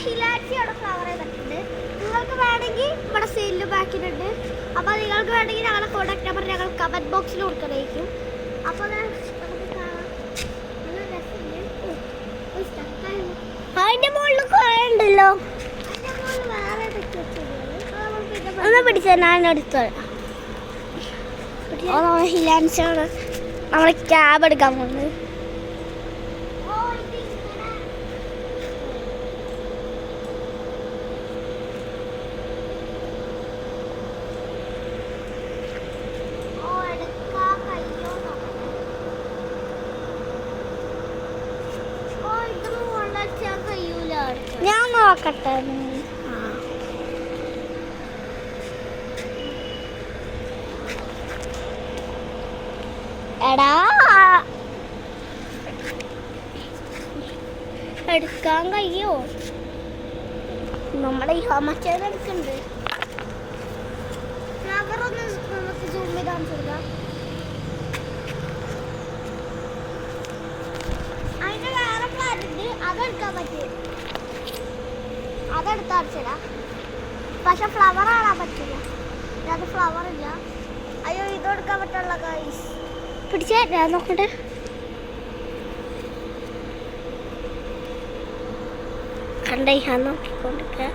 ഹിലാച്ചിയുടെ flower ചെയ്തിട്ടുണ്ട്. നിങ്ങൾക്ക് വേണമെങ്കിൽ ഇവിടെ സെയിലിൽ ബാക്കിലുണ്ട്. അപ്പോൾ നിങ്ങൾക്ക് വേണമെങ്കിൽ ഞങ്ങളുടെ കോൺടാക്ട് നമ്പർ ഞങ്ങൾ കമൻറ്റ് ബോക്സിൽ കൊടുക്കണമായിരിക്കും. അപ്പോൾ നമുക്ക് കാണാം. അതിൻ്റെ മുകളിൽ കുറേ ഉണ്ടല്ലോ. അതിൻ്റെ മുകളിൽ വേറെ ഏതൊക്കെ ഒന്ന് പിടിച്ചാൽ ഞാൻ എടുത്തോളാം. ഹിലാൻസിയാണ് നമ്മൾ ക്യാബ് എടുക്കാൻ പോകുന്നത്. ഞാൻ നോക്കട്ടെ. എടാ എടുക്കാൻ കഴിയോ? നമ്മുടെ ഈ ഹോമച്ചേന എടുക്കുന്നുണ്ട്. ഫ്ലവറൊന്ന് നമുക്ക് സൂം ചെയ്ത് കാണിച്ചില്ല. അതിന്റെ വേറെ പ്ലാന്റ് ഉണ്ട്, അതെടുക്കാൻ പറ്റും. അതെടുത്ത് അടിച്ചില്ല, പക്ഷെ ഫ്ലവർ കാണാൻ പറ്റില്ല. അത് ഫ്ലവർ ഇല്ല. അയ്യോ, ഇതെടുക്കാൻ പറ്റുള്ള ഗൈസ്. പിടിച്ചേ നോക്കട്ടെ. കണ്ടേ ഞാൻ നോക്കിക്കൊണ്ടിരിക്കുക.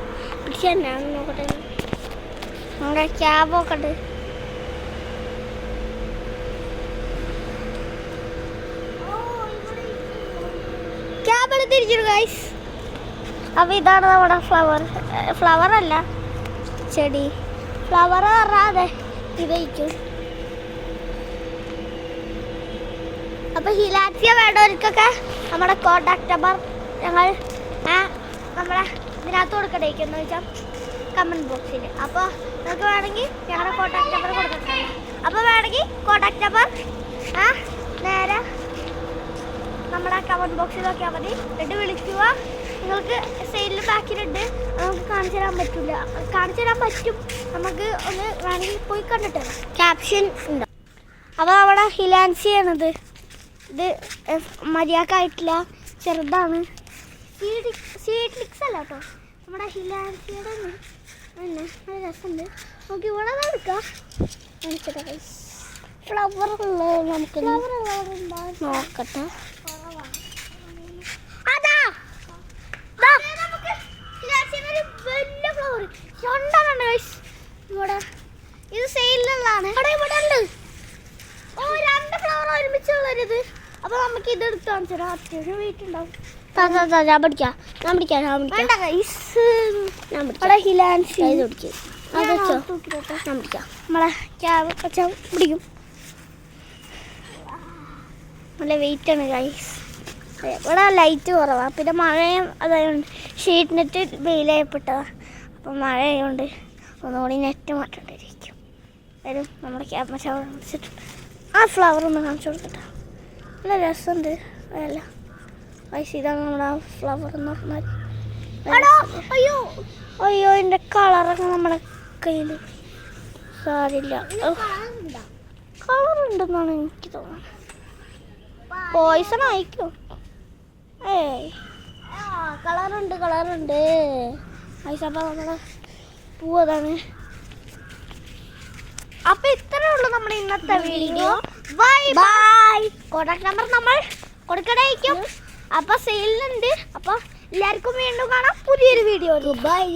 പിടിച്ചാൽ ഞാൻ നോക്കട്ടെ. നമ്മുടെ ക്യാബൊക്കെ ഉണ്ട്. ക്യാബ് എടുത്തിരിക്കുന്നു ഗൈസ്. അപ്പോൾ ഇതാണ് നമ്മുടെ ഫ്ലവർ അല്ല ചെടി. ഫ്ലവർ പറഞ്ഞാതെ ഇതയിക്കും. അപ്പോൾ ഹിലാച്ചിയ വേണ്ടവർക്കൊക്കെ നമ്മുടെ കോൺടാക്ട് നമ്പർ ഞങ്ങൾ നമ്മളെ ഇതിനകത്ത് കൊടുക്കണേക്കെന്ന് വെച്ചാൽ കമൻറ്റ് ബോക്സിൽ. അപ്പോൾ നിങ്ങൾക്ക് വേണമെങ്കിൽ ഞങ്ങളുടെ കോൺടാക്ട് നമ്പർ കൊടുത്തിട്ടുണ്ട്. അപ്പോൾ വേണമെങ്കിൽ കോൺടാക്ട് നമ്പർ നേരെ നമ്മുടെ കമൻറ്റ് ബോക്സിൽ നോക്കിയാൽ മതി. എന്നിട്ട് വിളിക്കുക. നിങ്ങൾക്ക് സെയിലിൽ ബാക്കിലുണ്ട്. നമുക്ക് കാണിച്ചു തരാൻ പറ്റില്ല, കാണിച്ചു തരാൻ പറ്റും. നമുക്ക് ഒന്ന് വേണമെങ്കിൽ പോയി കണ്ടിട്ട് ക്യാപ്ഷൻ ഉണ്ട്. അപ്പോൾ നമ്മുടെ ഹിലാൻസിയാണിത്. ഇത് മര്യാദക്കായിട്ടില്ല, ചെറുതാണ്. സീഡ്ലിക്സ് അല്ല കേട്ടോ, നമ്മുടെ ഹിലാൻസിയുടെ തന്നെ നല്ല രസമുണ്ട്. നമുക്ക് ഇവിടെ എടുക്കാം. ഫ്ലവർ ഉള്ളത് നമുക്ക് നോക്കട്ടെ. അതാ വലിയ ഫ്ലവർ രണ്ടെണ്ണം ഇവിടെ. ഇത് സെയിലുള്ളതാണ്. ഇവിടെ ഉണ്ട്. ഓ, 2 ഫ്ലവർ ഒരുമിച്ചുള്ളൊരിത്. അപ്പോൾ നമുക്ക് ഇത് എടുത്ത് കാണിച്ചാൽ അത്യാവശ്യം വെയിറ്റ് ഉണ്ടാവും. ഞാൻ പിടിക്കാം. ഹിലാൻസി പിടിക്കും. ഞാൻ പിടിക്കാം. നമ്മളെ ക്യാബ് വെച്ചാൽ പിടിക്കും. നല്ല വെയിറ്റാണ് ഗൈസ്. ഇവിടെ ലൈറ്റ് കുറവാണ്. പിന്നെ മഴയും അതായത് ഷീറ്റ് നെറ്റ് വെയിലായപ്പെട്ടതാണ്. അപ്പം മഴയായതുകൊണ്ട് ഒന്നുകൂടി നെറ്റ് മാറ്റേണ്ടിയിരിക്കും. വരും നമ്മുടെ ക്യാബ് വെച്ചാൽ വിളിച്ചിട്ടുണ്ട്. ആ ഫ്ലവർ ഒന്ന് കാണിച്ചു കൊടുക്കട്ടെ. നല്ല രസമുണ്ട്. അതല്ല വൈസ് ഇതാണ് നമ്മുടെ ആ ഫ്ലവർ എന്ന് പറഞ്ഞാൽ. അയ്യോ അയ്യോ, എൻ്റെ കളറൊക്കെ നമ്മുടെ കയ്യിൽ സാരില്ല. കളറുണ്ടെന്നാണ് എനിക്ക് തോന്നുന്നത്. പോയിസൺ ആയിക്കോ? കളറുണ്ട് വൈസ്. അപ്പം നമ്മുടെ പൂവതാണ്. അപ്പൊ ഇത്രേ ഉള്ളൂ നമ്മുടെ ഇന്നത്തെ video. Bye bye. Contact number നമ്മൾ കൊടുക്കണേക്കും. അപ്പൊ സെയിലുണ്ട്. അപ്പൊ എല്ലാവർക്കും വീണ്ടും കാണാം പുതിയൊരു വീഡിയോ. ബൈ.